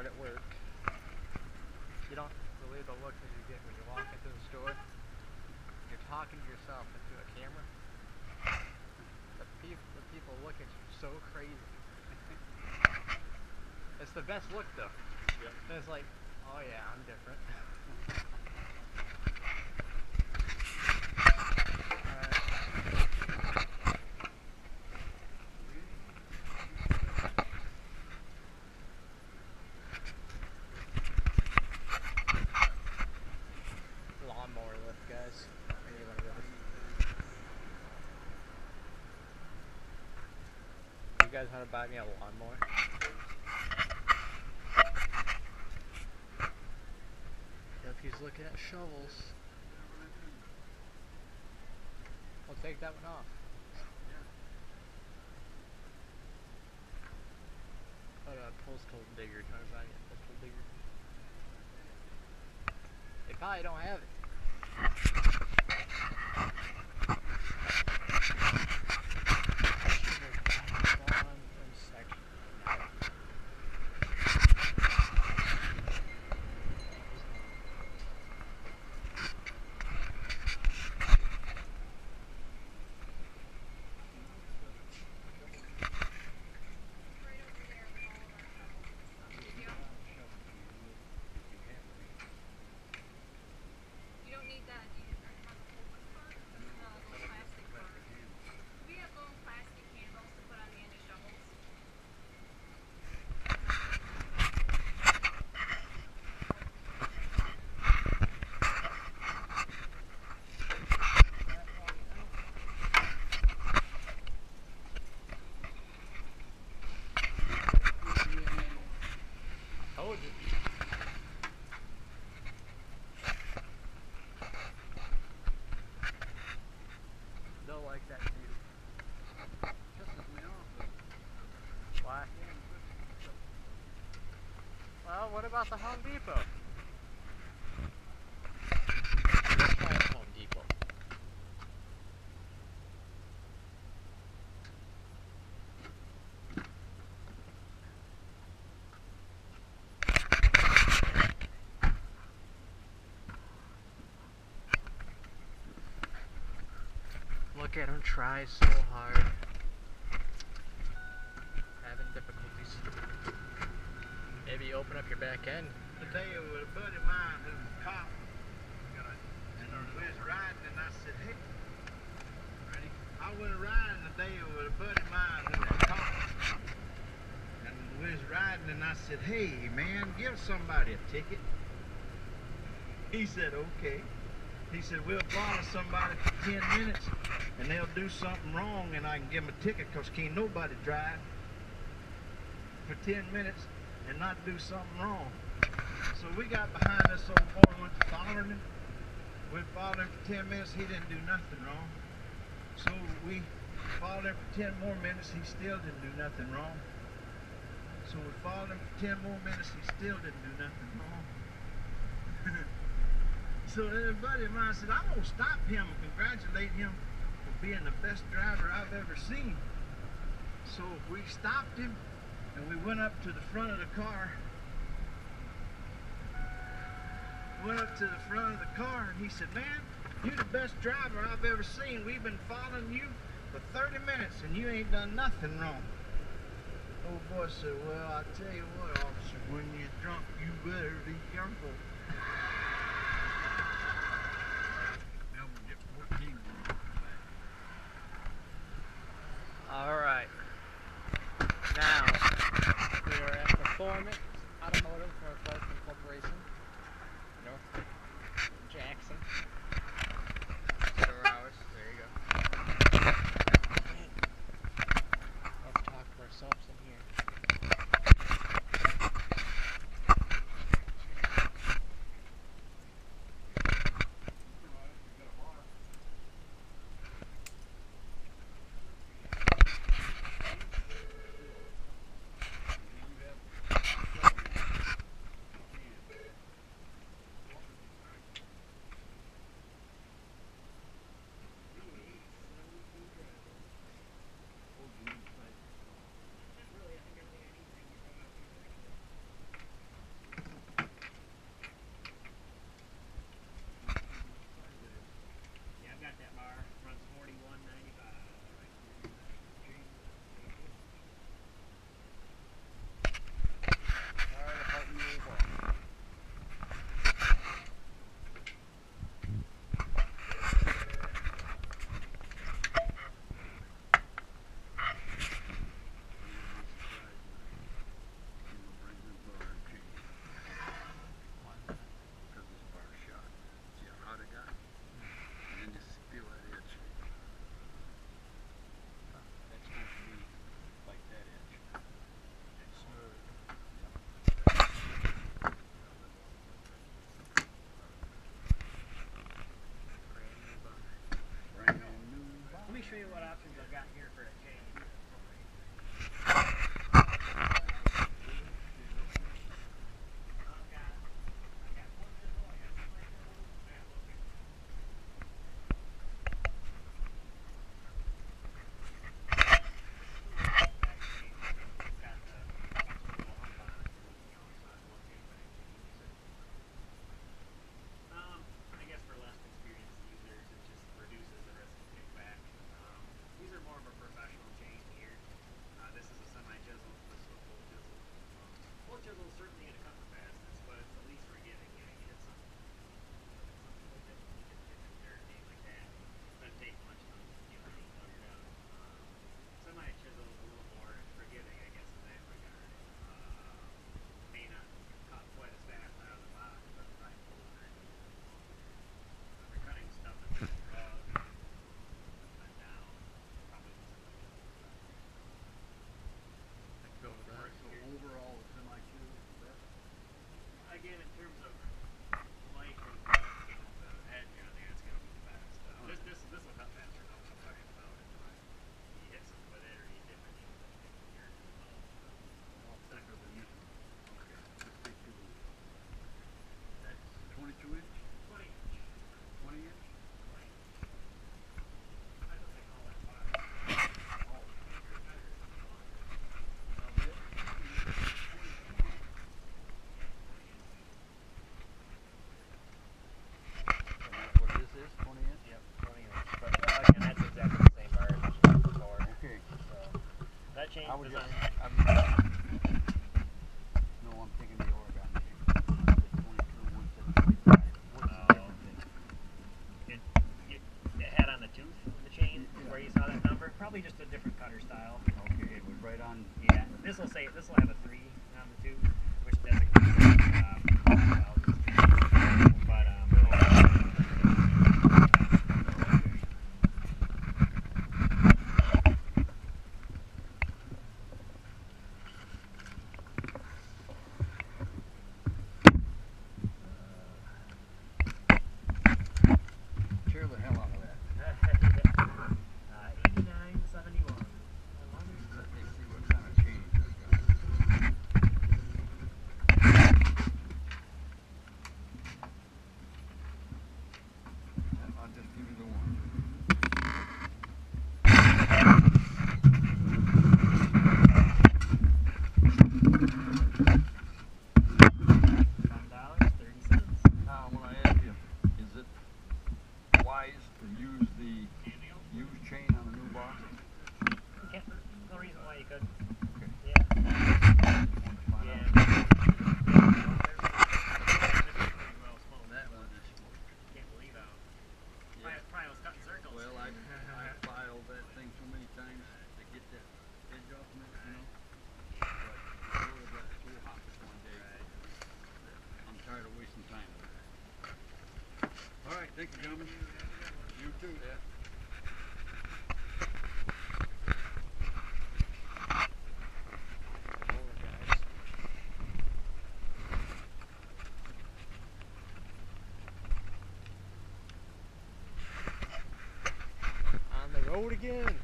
hard at work. You don't believe the look that you get when you walk into the store. You're talking to yourself into a camera. The people look at you so crazy. It's the best look though. Yep. It's like, oh yeah, I'm different. Lawnmower lift, guys. I need one of those. You guys want to buy me a lawnmower? If he's looking at shovels, I'll take that one off. But a postal digger, trying to buy me a postal digger. They probably don't have it. They'll like that view. Why? Well, what about the Home Depot? Let's try the Home Depot. Look at him try so hard. Having difficulties. Maybe open up your back end. Today with a buddy of mine who was a cop, and we was riding, and I said, hey, ready? I went riding today with a buddy of mine who was a cop, and we was riding, and I said, hey man, give somebody a ticket. He said, okay. He said, we'll follow somebody for 10 minutes, and they'll do something wrong, and I can give them a ticket, because can't nobody drive for 10 minutes and not do something wrong. So we got behind this old boy and went to following him. We followed him for 10 minutes, he didn't do nothing wrong. So we followed him for 10 more minutes, he still didn't do nothing wrong. So we followed him for 10 more minutes, he still didn't do nothing wrong. So then a buddy of mine said, I'm going to stop him and congratulate him for being the best driver I've ever seen. So we stopped him and we went up to the front of the car. Went up to the front of the car and he said, man, you're the best driver I've ever seen. We've been following you for 30 minutes and you ain't done nothing wrong. Old boy said, well, I tell you what, officer, when you're drunk, you better be careful. Alright, now we are at Performance Automotive Northwestern Corporation, North Jackson. Store hours, there you go. Let's talk to ourselves in here. was Is just, that- no, I'm taking the Oregon chain. It's 22, 175. What's the difference? It had on the tooth, the chain, Yeah. where you saw that number. Probably just a different cutter style. Okay, it was right on. Yeah, this will have a 3 on the tooth, which designates but Tear the hell out of that. 89.71. Let me see what kind of chain this got. I'll just give you the one. $10.30. Now, when I ask you, is it wise to use the used chain on a new box? Can't, no reason why you could. Okay. Yeah. Want to find Yeah. out? That one is smoked. Can't believe how. Yeah. Probably was cutting circles. Well, I filed that thing so many times to get that edge off of it, you know. But it really got so hot this one day. I'm tired of wasting time with it. All right, thank you, gentlemen. You too. Yeah. On the road again.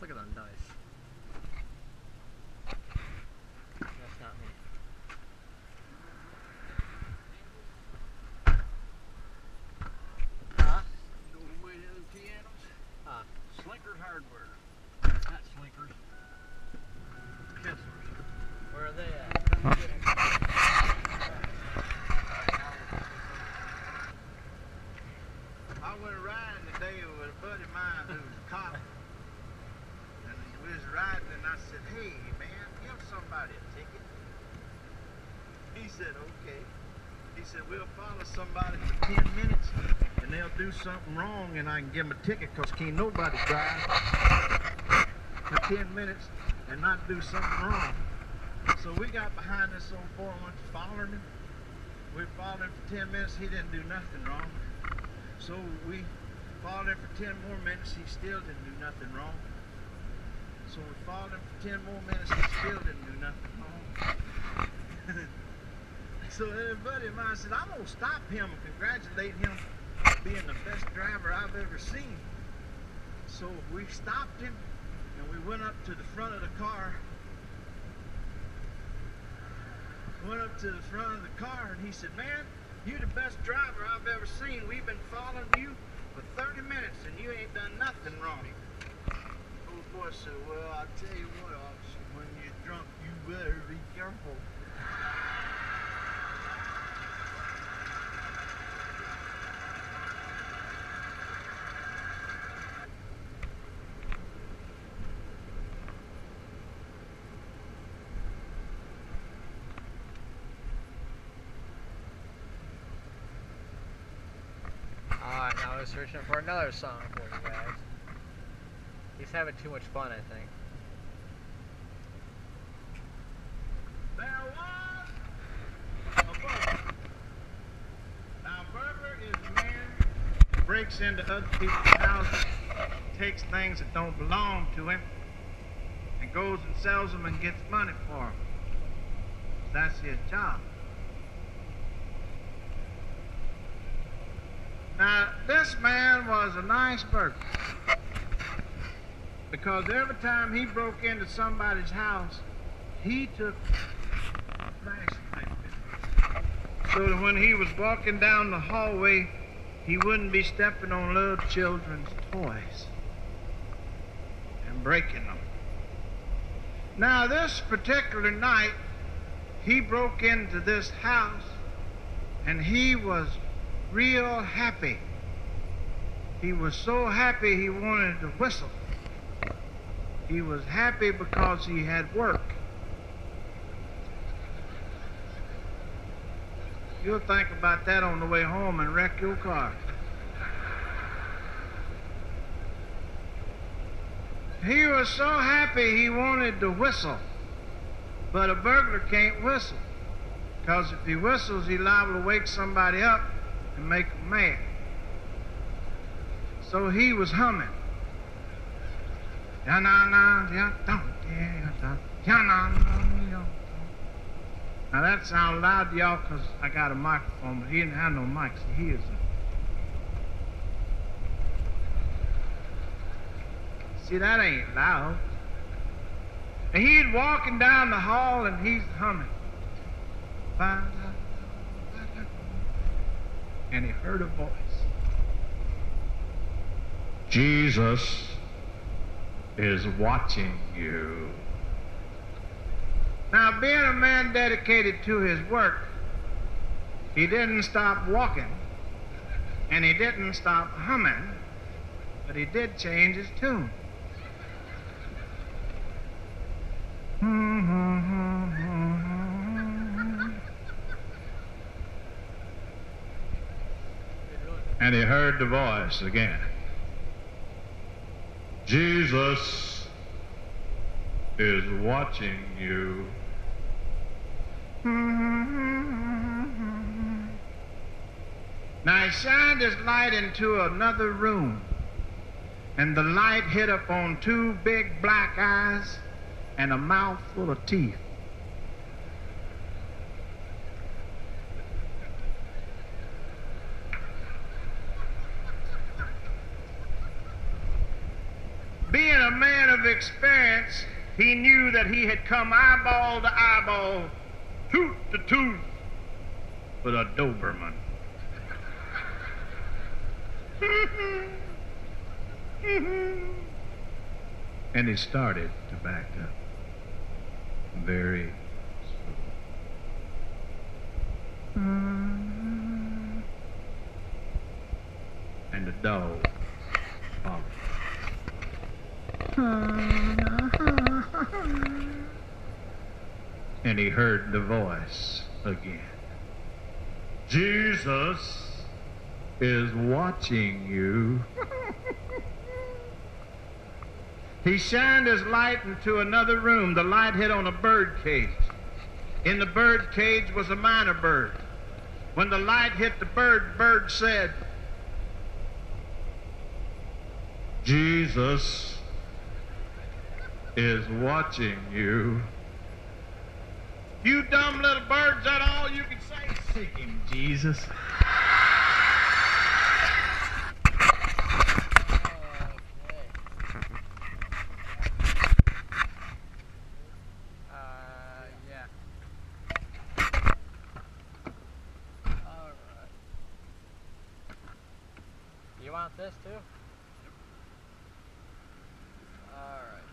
Look at them dice. That's not me. Huh? Go away to them pianos. Huh? Slinkers Hardware. Not Slinkers. Kessler's. Where are they at? I went riding today with a buddy of mine who was a cop. And we was riding and I said, hey man, give somebody a ticket. He said, okay. He said, we'll follow somebody for 10 minutes and they'll do something wrong and I can give them a ticket because can't nobody drive for 10 minutes and not do something wrong. So we got behind this old boy and went following him. We followed him for 10 minutes, he didn't do nothing wrong. So we followed him for 10 more minutes, he still didn't do nothing wrong. So we followed him for 10 more minutes, he still didn't do nothing wrong. So everybody of mine said, I'm gonna stop him and congratulate him for being the best driver I've ever seen. So we stopped him and we went up to the front of the car. Went up to the front of the car and he said, man, you're the best driver I've ever seen. We've been following you for 30 minutes and you ain't done nothing wrong. Old boy said, well, I'll tell you what, officer, when you're drunk, you better be careful. Alright, now we're searching for another song for you guys. He's having too much fun, I think. There was a burglar. Now, a burglar is a man who breaks into other people's houses, takes things that don't belong to him, and goes and sells them and gets money for them. That's his job. Now, this man was a nice burglar. Because every time he broke into somebody's house, he took flashlight with him. So that when he was walking down the hallway, he wouldn't be stepping on little children's toys and breaking them. Now, this particular night, he broke into this house And he was real happy. He was so happy he wanted to whistle. He was happy because he had work. You'll think about that on the way home and wreck your car. He was so happy he wanted to whistle. But a burglar can't whistle. Because if he whistles, he's liable to wake somebody up and make them mad. So he was humming. Now that sounds loud to y'all because I got a microphone, but he didn't have no mic, so he is See, that ain't loud. And he's walking down the hall and he's humming. And he heard a voice. Jesus is watching you. Now, being a man dedicated to his work, he didn't stop walking, and he didn't stop humming, but he did change his tune. And he heard the voice again. Jesus is watching you. Now he shined his light into another room, and the light hit upon two big black eyes and a mouth full of teeth. Being a man of experience, he knew that he had come eyeball to eyeball, tooth to tooth with a Doberman. And he started to back up very slow. And the dog followed. And he heard the voice again. Jesus is watching you. He shined his light into another room. The light hit on a bird cage. In the bird cage was a minor bird. When the light hit the bird, bird said, Jesus is watching you. You dumb little birds, that all you can say? Seek him, Jesus. Yeah. Alright. You want this too? Alright.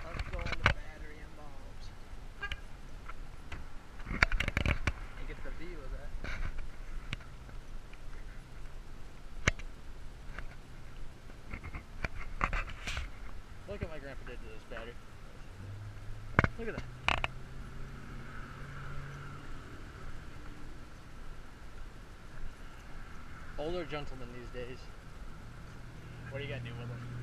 Let's go into battery and bulbs. And get the view of that. Look what my grandpa did to this battery. Look at that. Older gentlemen these days. What are you gonna do with them?